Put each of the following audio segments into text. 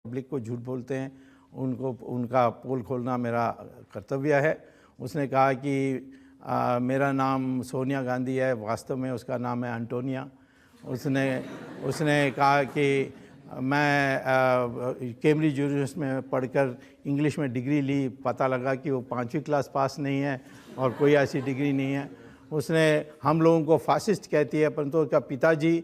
Public को झूठ बोलते हैं उनको उनका पोल खोलना मेरा कर्तव्य है। उसने कहा कि मेरा नाम सोनिया गांधी है, वास्तव में उसका नाम है एंटोनिया। उसने कहा कि मैं कैम्ब्रिज यूनिवर्सिटी में पढ़कर इंग्लिश में डिग्री ली, पता लगा कि वो 5वीं क्लास पास नहीं है और कोई ऐसी डिग्री नहीं है। उसने हम लोगों को फासिस्ट कहती है, परंतु उसका पिताजी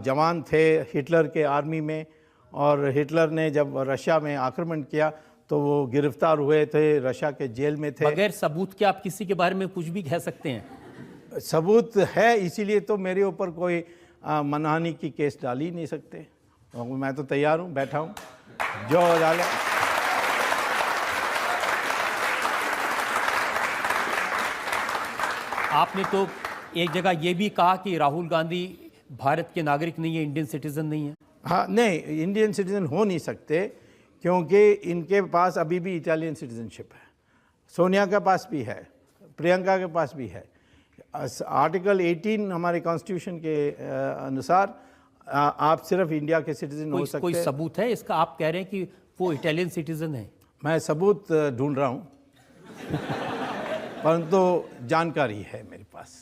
जवान थे हिटलर के आर्मी में, और हिटलर ने जब रशिया में आक्रमण किया तो वो गिरफ्तार हुए थे, रशिया के जेल में थे। बगैर सबूत के आप किसी के बारे में कुछ भी कह सकते हैं? सबूत है, इसीलिए तो मेरे ऊपर कोई मानहानि की केस डाल ही नहीं सकते। तो मैं तो तैयार हूँ, बैठा हूँ, जो हो डाले। आपने तो एक जगह ये भी कहा कि राहुल गांधी भारत के नागरिक नहीं है, इंडियन सिटीजन नहीं है। हाँ, नहीं, इंडियन सिटीजन हो नहीं सकते क्योंकि इनके पास अभी भी इटालियन सिटीजनशिप है। सोनिया के पास भी है, प्रियंका के पास भी है। आर्टिकल 18 हमारे कॉन्स्टिट्यूशन के अनुसार आप सिर्फ इंडिया के सिटीजन हो सकते हैं। कोई सबूत है इसका? आप कह रहे हैं कि वो इटालियन सिटीजन है। मैं सबूत ढूंढ रहा हूँ परंतु जानकारी है मेरे पास।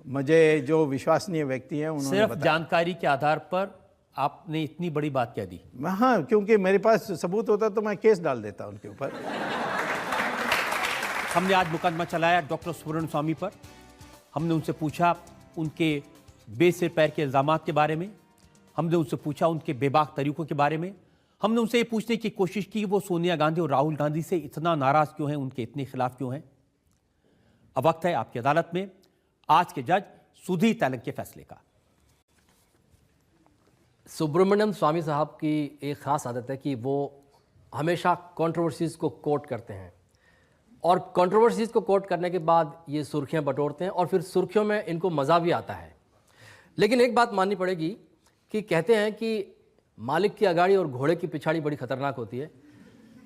मुझे जो विश्वसनीय व्यक्ति हैं उन्होंने सिर्फ जानकारी के आधार पर आपने इतनी बड़ी बात क्या दी? हाँ, क्योंकि मेरे पास सबूत होता तो मैं केस डाल देता उनके ऊपर। हमने आज मुकदमा चलाया डॉक्टर सुब्रमण्यम स्वामी पर। हमने उनसे पूछा उनके बेसिर पैर के इल्जामात के बारे में, हमने उनसे पूछा उनके बेबाक तरीकों के बारे में, हमने उनसे ये पूछने की कोशिश की वो सोनिया गांधी और राहुल गांधी से इतना नाराज क्यों हैं, उनके इतने खिलाफ क्यों हैं। अब वक्त है आपकी अदालत में आज के जज सुधीर तैलंग के फैसले का। सुब्रमण्यम स्वामी साहब की एक ख़ास आदत है कि वो हमेशा कंट्रोवर्सीज़ को कोट करते हैं और कंट्रोवर्सीज़ को कोट करने के बाद ये सुर्खियां बटोरते हैं और फिर सुर्खियों में इनको मज़ा भी आता है। लेकिन एक बात माननी पड़ेगी कि कहते हैं कि मालिक की अगाड़ी और घोड़े की पिछाड़ी बड़ी खतरनाक होती है।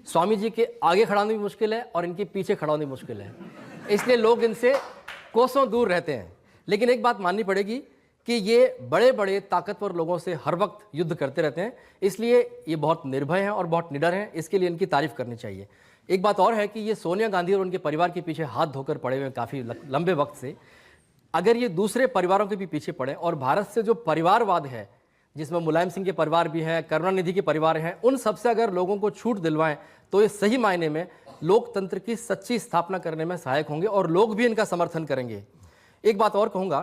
स्वामी जी के आगे खड़ा होना भी मुश्किल है और इनके पीछे खड़ा होना भी मुश्किल है, इसलिए लोग इनसे कोसों दूर रहते हैं। लेकिन एक बात माननी पड़ेगी कि ये बड़े बड़े ताकतवर लोगों से हर वक्त युद्ध करते रहते हैं, इसलिए ये बहुत निर्भय हैं और बहुत निडर हैं, इसके लिए इनकी तारीफ करनी चाहिए। एक बात और है कि ये सोनिया गांधी और उनके परिवार के पीछे हाथ धोकर पड़े हुए हैं काफ़ी लंबे वक्त से। अगर ये दूसरे परिवारों के भी पीछे पड़े और भारत से जो परिवारवाद है जिसमें मुलायम सिंह के परिवार भी हैं, करुणानिधि के परिवार हैं, उन सबसे अगर लोगों को छूट दिलवाएं तो ये सही मायने में लोकतंत्र की सच्ची स्थापना करने में सहायक होंगे और लोग भी इनका समर्थन करेंगे। एक बात और कहूँगा